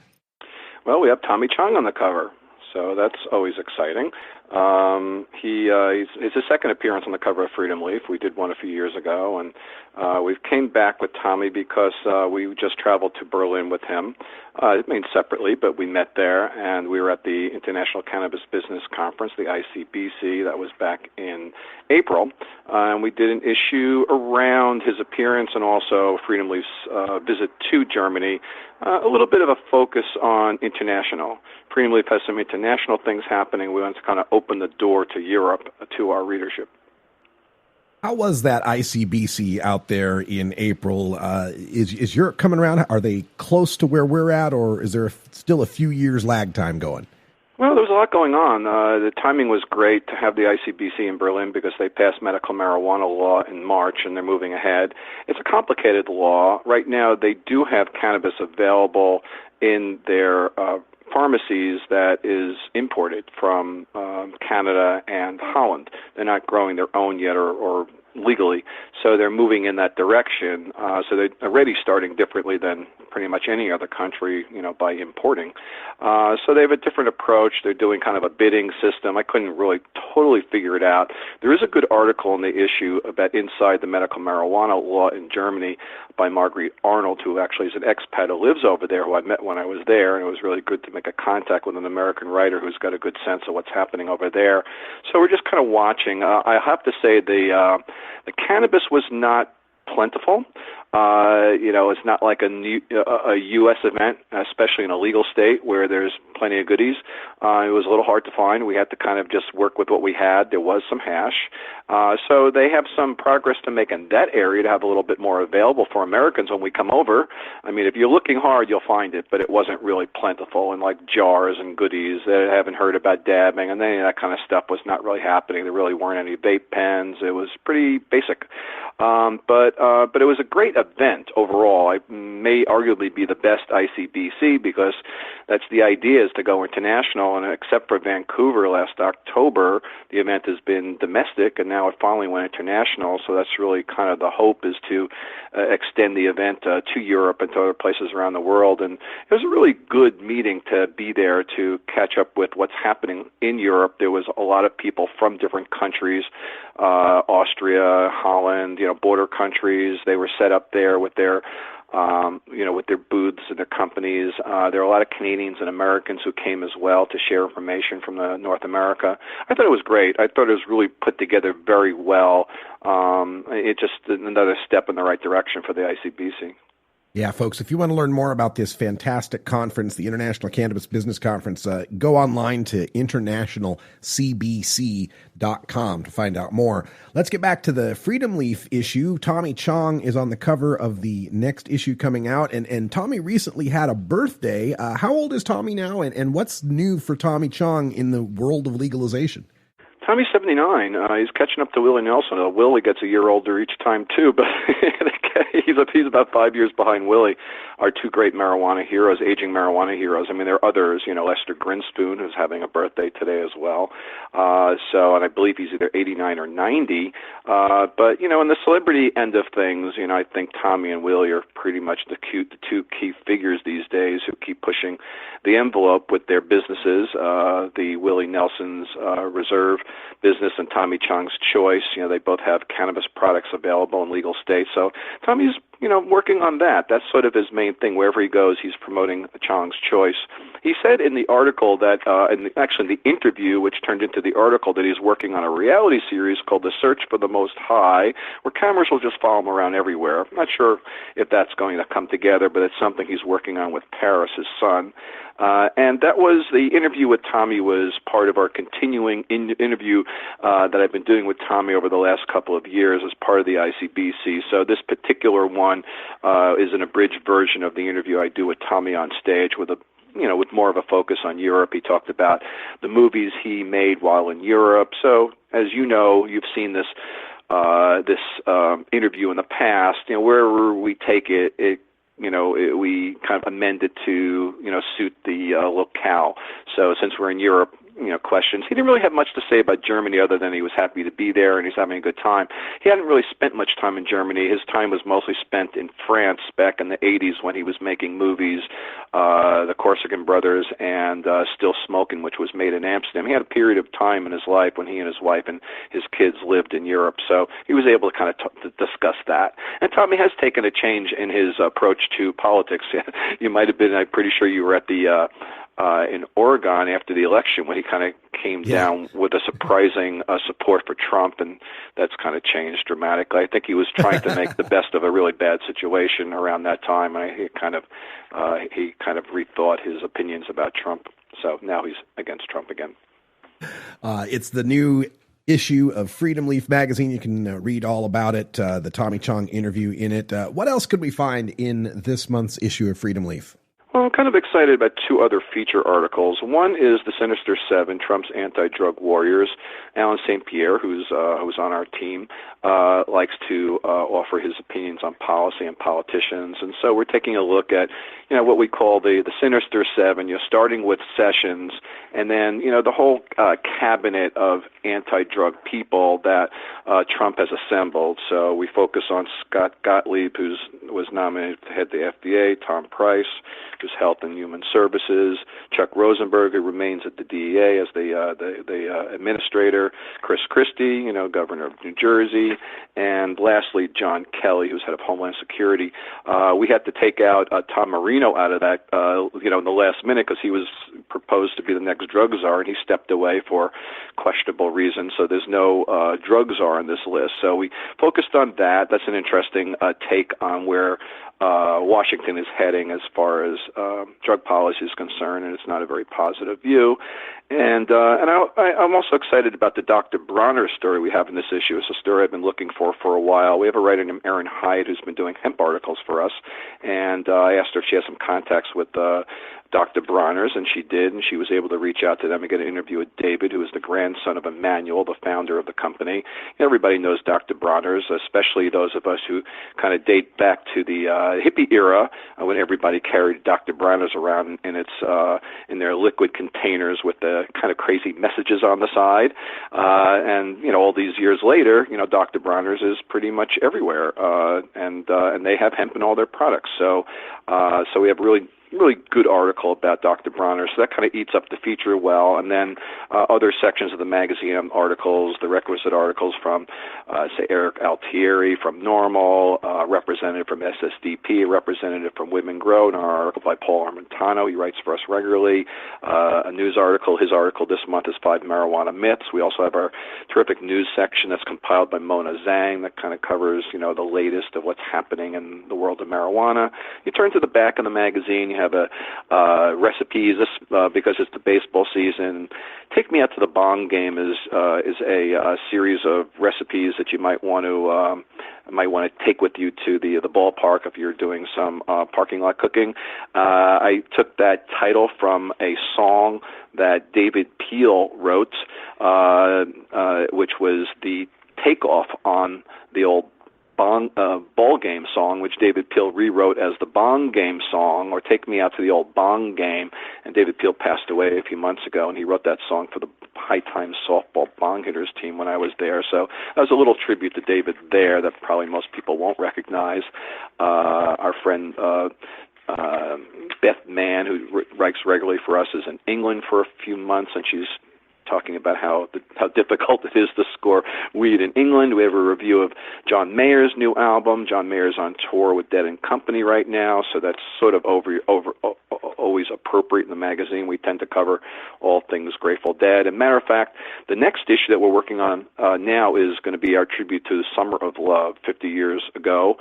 Well, we have Tommy Chong on the cover, so that's always exciting. It's his second appearance on the cover of Freedom Leaf. We did one a few years ago, and we came back with Tommy because we just traveled to Berlin with him. I mean, separately, but we met there, and we were at the International Cannabis Business Conference, the ICBC. That was back in April, and we did an issue around his appearance and also Freedom Leaf's visit to Germany. A little bit of a focus on international. Freedom Leaf has some international things happening. We want to kind of open the door to Europe to our readership. How was that ICBC out there in April? Is Europe coming around? Are they close to where we're at, or is there still a few years lag time going? Well, there was a lot going on. The timing was great to have the ICBC in Berlin because they passed medical marijuana law in March, and they're moving ahead. It's a complicated law. Right now, they do have cannabis available in their pharmacies that is imported from Canada and Holland. They're not growing their own yet or legally, so they're moving in that direction. So they're already starting differently than pretty much any other country, by importing. So they have a different approach. They're doing kind of a bidding system. I couldn't really totally figure it out. There is a good article in the issue about inside the medical marijuana law in Germany by Marguerite Arnold, who actually is an expat who lives over there, who I met when I was there, and it was really good to make a contact with an American writer who's got a good sense of what's happening over there. So we're just kind of watching. I have to say the cannabis was not plentiful. It's not like a U.S. event, especially in a legal state where there's plenty of goodies. It was a little hard to find. We had to kind of just work with what we had. There was some hash. So they have some progress to make in that area to have a little bit more available for Americans when we come over. I mean, if you're looking hard, you'll find it, but it wasn't really plentiful in like jars and goodies. They haven't heard about dabbing, and any of that kind of stuff was not really happening. There really weren't any vape pens. It was pretty basic. But it was a great event overall. It may arguably be the best ICBC because that's the idea, is to go international. And except for Vancouver last October, the event has been domestic, and now it finally went international. So that's really kind of the hope, is to extend the event to Europe and to other places around the world. And it was a really good meeting to be there to catch up with what's happening in Europe. There was a lot of people from different countries, Austria, Holland, border countries. They were set up there with their with their booths and their companies. There are a lot of Canadians and Americans who came as well to share information from North America. I thought it was great. I thought it was really put together very well. It's just another step in the right direction for the ICBC. Yeah, folks, if you want to learn more about this fantastic conference, the International Cannabis Business Conference, go online to internationalcbc.com to find out more. Let's get back to the Freedom Leaf issue. Tommy Chong is on the cover of the next issue coming out, and Tommy recently had a birthday. How old is Tommy now, and what's new for Tommy Chong in the world of legalization? Tommy's 79. He's catching up to Willie Nelson. Willie gets a year older each time, too, but he's about 5 years behind Willie, our two great marijuana heroes, aging marijuana heroes. I mean, there are others, Lester Grinspoon, who's having a birthday today as well. And I believe he's either 89 or 90. But, in the celebrity end of things, I think Tommy and Willie are pretty much the two key figures these days who keep pushing the envelope with their businesses, the Willie Nelson's Reserve business and Tommy Chong's Choice. They both have cannabis products available in legal states. So Tommy's, working on that. That's sort of his main thing. Wherever he goes, he's promoting Chong's Choice. He said in the article that, in the interview, which turned into the article, that he's working on a reality series called The Search for the Most High, where cameras will just follow him around everywhere. I'm not sure if that's going to come together, but it's something he's working on with Paris, his son. And that was, the interview with Tommy was part of our continuing interview that I've been doing with Tommy over the last couple of years as part of the ICBC. So this particular one is an abridged version of the interview I do with Tommy on stage with with more of a focus on Europe. He talked about the movies he made while in Europe. So, as you know, you've seen this this interview in the past, wherever we take it, we kind of amend it to, suit the locale. So since we're in Europe, questions. He didn't really have much to say about Germany other than he was happy to be there and he's having a good time. He hadn't really spent much time in Germany. His time was mostly spent in France back in the 80s when he was making movies, The Corsican Brothers and Still Smoking, which was made in Amsterdam. He had a period of time in his life when he and his wife and his kids lived in Europe, so he was able to kind of to discuss that. And Tommy has taken a change in his approach to politics. You might have been, I'm pretty sure you were at the in Oregon after the election when he kind of came down with a surprising support for Trump, and that's kind of changed dramatically. I think he was trying to make the best of a really bad situation around that time, and he kind of rethought his opinions about Trump. So now he's against Trump again. It's the new issue of Freedom Leaf magazine. You can read all about it, the Tommy Chong interview in it. What else could we find in this month's issue of Freedom Leaf? Well, I'm kind of excited about two other feature articles. One is the Sinister Seven, Trump's anti-drug warriors. Alan St. Pierre, who's on our team, likes to offer his opinions on policy and politicians. And so we're taking a look at, what we call the Sinister Seven, starting with Sessions, and then, the whole cabinet of anti-drug people that Trump has assembled. So we focus on Scott Gottlieb, who was nominated to head the FDA, Tom Price, who's Health and Human Services, Chuck Rosenberg, who remains at the DEA as the administrator, Chris Christie, governor of New Jersey, and lastly, John Kelly, who's head of Homeland Security. We had to take out Tom Marino out of that, in the last minute because he was proposed to be the next drug czar, and he stepped away for questionable reasons. So there's no drug czar on this list. So we focused on that. That's an interesting take on where Washington is heading as far as drug policy is concerned, and it's not a very positive view. And I'm also excited about the Dr. Bronner story we have in this issue. It's a story I've been looking for a while. We have a writer named Erin Hyde who's been doing hemp articles for us, and I asked her if she has some contacts with Dr. Bronner's, and she did, and she was able to reach out to them and get an interview with David, who is the grandson of Emmanuel, the founder of the company. Everybody knows Dr. Bronner's, especially those of us who kind of date back to the hippie era when everybody carried Dr. Bronner's around in their liquid containers with the kind of crazy messages on the side. And all these years later, Dr. Bronner's is pretty much everywhere, and they have hemp in all their products. So we have really good article about Dr. Bronner, so that kind of eats up the feature well. And then other sections of the magazine articles, the requisite articles from, say, Eric Altieri from NORML, representative from SSDP, representative from Women Grow, and our article by Paul Armentano. He writes for us regularly. A news article, his article this month is 5 Marijuana Myths. We also have our terrific news section that's compiled by Mona Zhang that kind of covers, the latest of what's happening in the world of marijuana. You turn to the back of the magazine, you have recipes because it's the baseball season. Take Me Out to the Bong Game is a series of recipes that you might want to take with you to the ballpark if you're doing some parking lot cooking. I took that title from a song that David Peel wrote, which was the takeoff on the old ball game song, which David Peel rewrote as the Bong Game song, or Take Me Out to the Old Bong Game. And David Peel passed away a few months ago, and he wrote that song for the High Times softball bong hitters team when I was there. So that was a little tribute to David there that probably most people won't recognize. Our friend Beth Mann, who writes regularly for us, is in England for a few months, and she's talking about how difficult it is to score weed in England. We have a review of John Mayer's new album. John Mayer's on tour with Dead & Company right now, so that's sort of always appropriate in the magazine. We tend to cover all things Grateful Dead. And matter of fact, the next issue that we're working on now is going to be our tribute to the Summer of Love 50 years ago.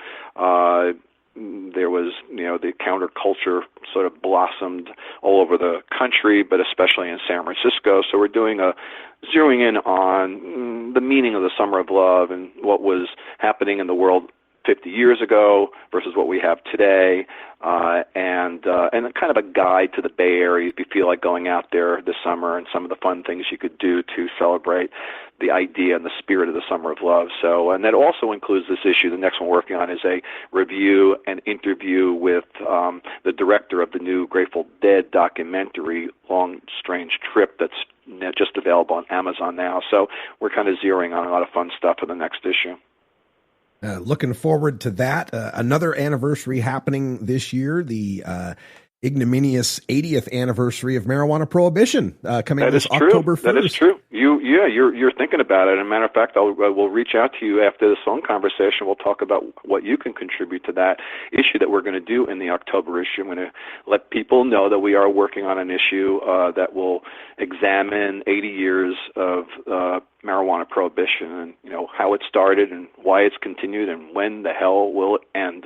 There was, the counterculture sort of blossomed all over the country, but especially in San Francisco. So we're doing zeroing in on the meaning of the Summer of Love and what was happening in the world 50 years ago versus what we have today, and kind of a guide to the Bay Area if you feel like going out there this summer and some of the fun things you could do to celebrate the idea and the spirit of the Summer of Love. So, and that also includes this issue. The next one we're working on is a review and interview with the director of the new Grateful Dead documentary, Long Strange Trip, that's just available on Amazon now. So we're kind of zeroing on a lot of fun stuff for the next issue. Looking forward to that. Another anniversary happening this year, the ignominious 80th anniversary of marijuana prohibition coming this October 1st. That is true. You're thinking about it. As a matter of fact, we'll reach out to you after this phone conversation. We'll talk about what you can contribute to that issue that we're going to do in the October issue. I'm going to let people know that we are working on an issue that will examine 80 years of marijuana prohibition and how it started and why it's continued and when the hell will it end.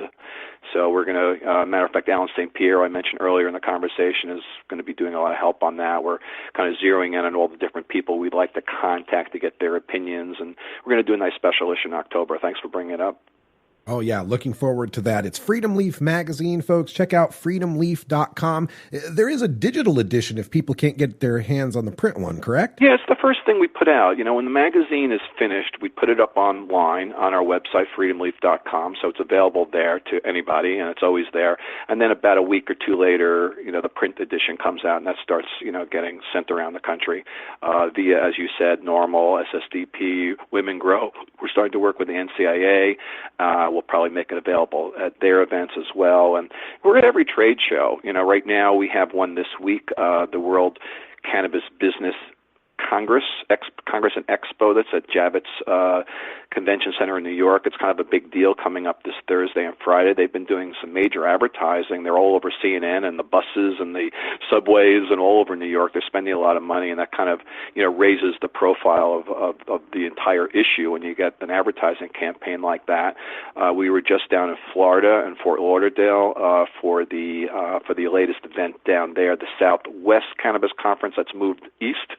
So we're going to, matter of fact, Alan St. Pierre, I mentioned earlier in the conversation, is going to be doing a lot of help on that. We're kind of zeroing in on all the different people we'd like to contact to get their opinions, and we're going to do a nice special issue in October. Thanks for bringing it up. Oh, yeah. Looking forward to that. It's Freedom Leaf magazine, folks. Check out freedomleaf.com. There is a digital edition if people can't get their hands on the print one, correct? Yeah, it's the first thing we put out. When the magazine is finished, we put it up online on our website, freedomleaf.com, so it's available there to anybody, and it's always there. And then about a week or two later, the print edition comes out, and that starts, getting sent around the country via, as you said, NORML, SSDP, Women Grow. We're starting to work with the NCIA. We'll probably make it available at their events as well. And we're at every trade show. Right now we have one this week, the World Cannabis Business Congress and Expo that's at Javits Convention Center in New York. It's kind of a big deal coming up this Thursday and Friday. They've been doing some major advertising. They're all over CNN and the buses and the subways and all over New York. They're spending a lot of money, and that kind of raises the profile of the entire issue when you get an advertising campaign like that. We were just down in Florida and Fort Lauderdale for the latest event down there, the Southwest Cannabis Conference that's moved east.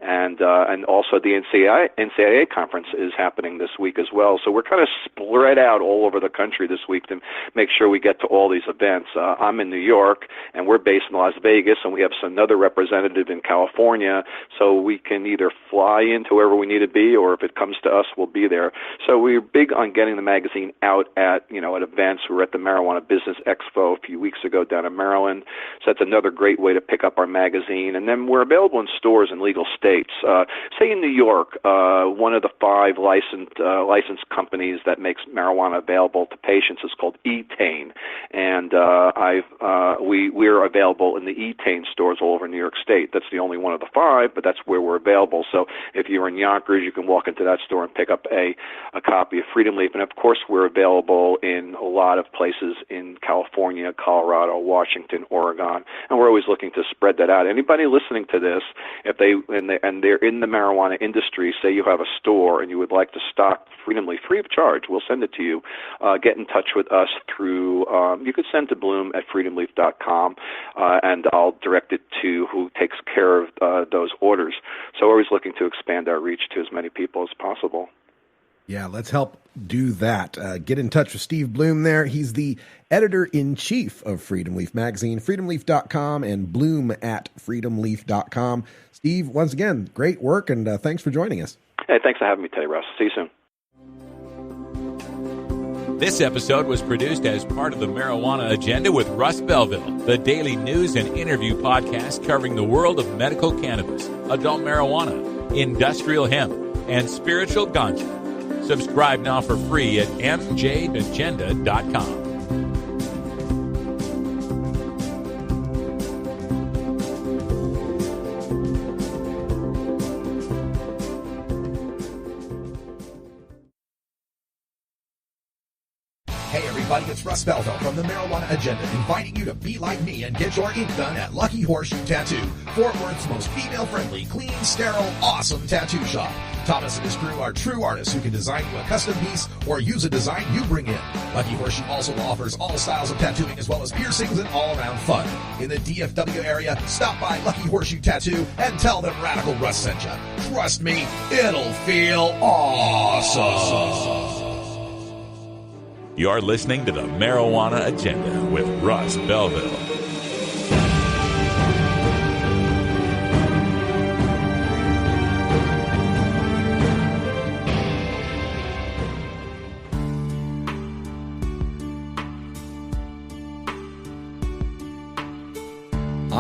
And also the NCIA conference is happening this week as well. So we're kind of spread out all over the country this week to make sure we get to all these events. I'm in New York, and we're based in Las Vegas, and we have another representative in California, so we can either fly into wherever we need to be, or if it comes to us, we'll be there. So we're big on getting the magazine out at events. We were at the Marijuana Business Expo a few weeks ago down in Maryland, so that's another great way to pick up our magazine. And then we're available in stores in legal states. Say in New York, one of the 5 licensed companies that makes marijuana available to patients is called Etain, and we're available in the Etain stores all over New York State. That's the only one of the 5, but that's where we're available. So if you're in Yonkers, you can walk into that store and pick up a copy of Freedom Leaf. And of course, we're available in a lot of places in California, Colorado, Washington, Oregon, and we're always looking to spread that out. Anybody listening to this, if they're in the marijuana industry, say you have a store and you would like to stock Freedom Leaf free of charge, we'll send it to you. Get in touch with us through, you could send to Bloom at freedomleaf.com, and I'll direct it to who takes care of those orders. So we're always looking to expand our reach to as many people as possible. Yeah, let's help do that. Get in touch with Steve Bloom there. He's the editor-in-chief of Freedom Leaf magazine, freedomleaf.com, and Bloom at freedomleaf.com. Steve, once again, great work, and thanks for joining us. Hey, thanks for having me today, Russ. See you soon. This episode was produced as part of the Marijuana Agenda with Russ Belville, the daily news and interview podcast covering the world of medical cannabis, adult marijuana, industrial hemp, and spiritual ganja. Subscribe now for free at mjagenda.com. Hey everybody, it's Russ Belville from the Marijuana Agenda, inviting you to be like me and get your ink done at Lucky Horseshoe Tattoo, Fort Worth's most female-friendly, clean, sterile, awesome tattoo shop. Thomas and his crew are true artists who can design you a custom piece or use a design you bring in. Lucky Horseshoe also offers all styles of tattooing as well as piercings and all-around fun. In the DFW area, stop by Lucky Horseshoe Tattoo and tell them Radical Russ sent you. Trust me, it'll feel awesome. You're listening to the Marijuana Agenda with Russ Belville.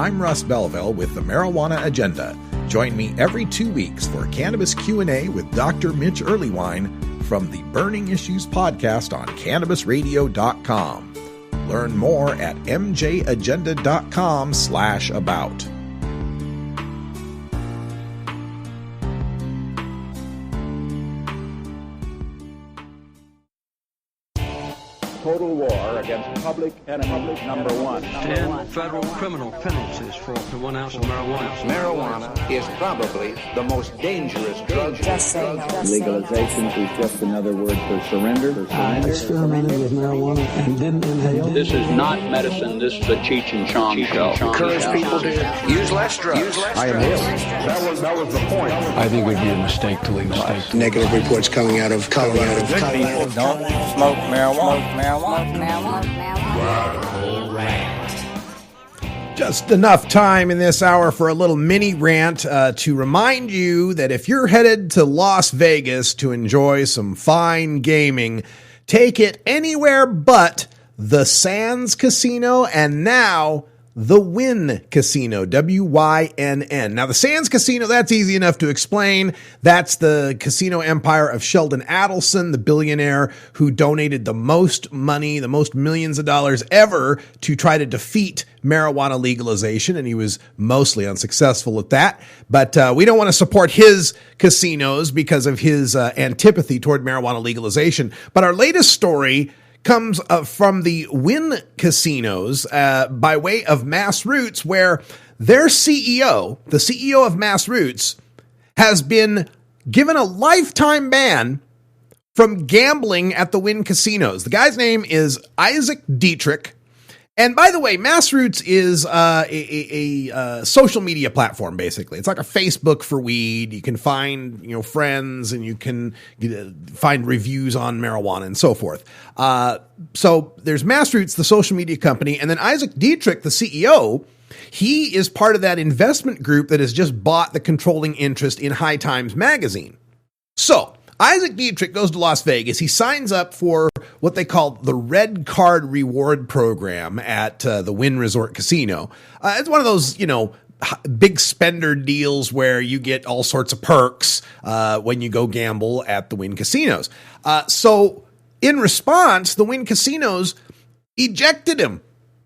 I'm Russ Belville with the Marijuana Agenda. Join me every 2 weeks for Cannabis Q&A with Dr. Mitch Earlywine from the Burning Issues podcast on CannabisRadio.com. Learn more at mjagenda.com/about. Total war against public enemy number one. 10 federal criminal penalties for up to 1 ounce of marijuana. Marijuana is probably the most dangerous drug. Legalization is just another word for surrender. I experimented with marijuana and didn't inhale. This is not medicine. This is a Cheech and Chong show. Encourage people to use less drugs. I am ill. That was the point. I think it would be a mistake to legalize. Negative reports coming out of Colorado. People don't smoke marijuana. Just enough time in this hour for a little mini rant to remind you that if you're headed to Las Vegas to enjoy some fine gaming, take it anywhere but the Sands Casino and now the Wynn Casino, W-Y-N-N. Now, the Sands Casino, that's easy enough to explain. That's the casino empire of Sheldon Adelson, the billionaire who donated the most money, the most millions of dollars ever to try to defeat marijuana legalization, and he was mostly unsuccessful at that. But we don't want to support his casinos because of his antipathy toward marijuana legalization. But our latest story comes from the Wynn casinos by way of Mass Roots, where their CEO, the CEO of Mass Roots, has been given a lifetime ban from gambling at the Wynn casinos. The guy's name is Isaac Dietrich. And by the way, Mass Roots is a social media platform, basically. It's like a Facebook for weed. You can find, friends, and you can find reviews on marijuana and so forth. So there's Mass Roots, the social media company, and then Isaac Dietrich, the CEO, he is part of that investment group that has just bought the controlling interest in High Times magazine. So Isaac Dietrich goes to Las Vegas. He signs up for what they call the Red Card Reward Program at the Wynn Resort Casino. It's one of those, big spender deals where you get all sorts of perks when you go gamble at the Wynn casinos. So in response, the Wynn casinos ejected him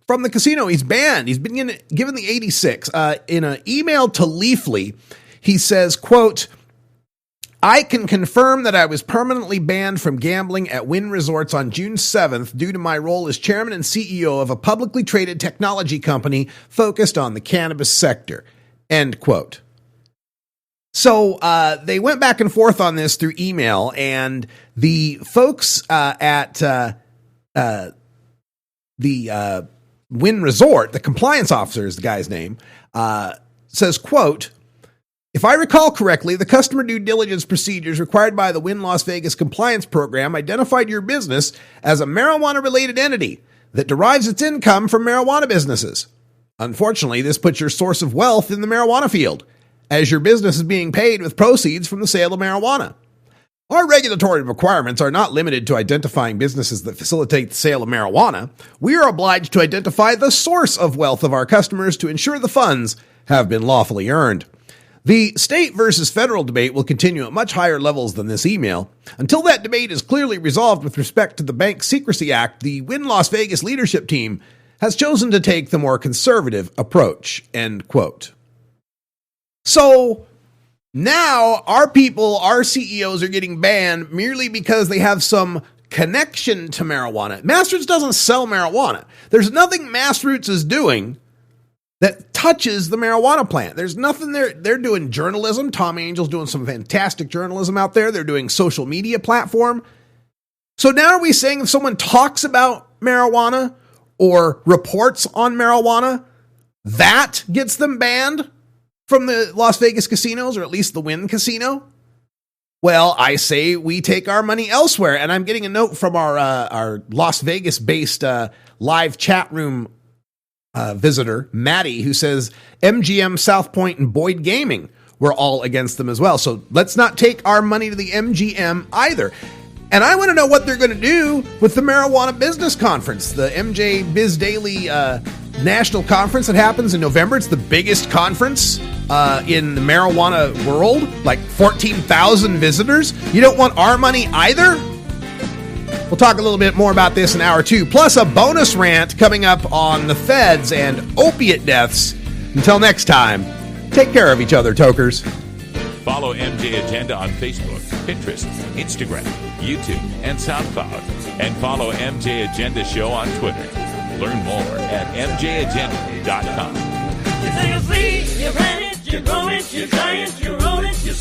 from the casino. He's banned. He's been given the 86. In an email to Leafly, he says, quote, "I can confirm that I was permanently banned from gambling at Wynn Resorts on June 7th due to my role as chairman and CEO of a publicly traded technology company focused on the cannabis sector." End quote. So they went back and forth on this through email, and the folks at the Wynn Resort, the compliance officer is the guy's name, says, quote, "If I recall correctly, the customer due diligence procedures required by the Wynn Las Vegas compliance program identified your business as a marijuana-related entity that derives its income from marijuana businesses. Unfortunately, this puts your source of wealth in the marijuana field, as your business is being paid with proceeds from the sale of marijuana. Our regulatory requirements are not limited to identifying businesses that facilitate the sale of marijuana. We are obliged to identify the source of wealth of our customers to ensure the funds have been lawfully earned. The state versus federal debate will continue at much higher levels than this email. Until that debate is clearly resolved with respect to the Bank Secrecy Act, the Wynn Las Vegas leadership team has chosen to take the more conservative approach." End quote. So now our people, our CEOs are getting banned merely because they have some connection to marijuana. Mass Roots doesn't sell marijuana. There's nothing Mass Roots is doing that touches the marijuana plant. There's nothing there. They're doing journalism. Tom Angel's doing some fantastic journalism out there. They're doing social media platform. So now are we saying if someone talks about marijuana or reports on marijuana, that gets them banned from the Las Vegas casinos, or at least the Wynn Casino? Well, I say we take our money elsewhere. And I'm getting a note from our Las Vegas-based live chat room visitor, Maddie, who says MGM, South Point, and Boyd Gaming were all against them as well. So let's not take our money to the MGM either. And I want to know what they're going to do with the Marijuana Business Conference, the MJ Biz Daily national conference that happens in November. It's the biggest conference in the marijuana world, like 14,000 visitors. You don't want our money either? We'll talk a little bit more about this in hour 2, plus a bonus rant coming up on the feds and opiate deaths. Until next time, take care of each other, tokers. Follow MJ Agenda on Facebook, Pinterest, Instagram, YouTube, and SoundCloud. And follow MJ Agenda Show on Twitter. Learn more at mjagenda.com. You take a seed, you plant it, you grow it, you dry it, you roll it, you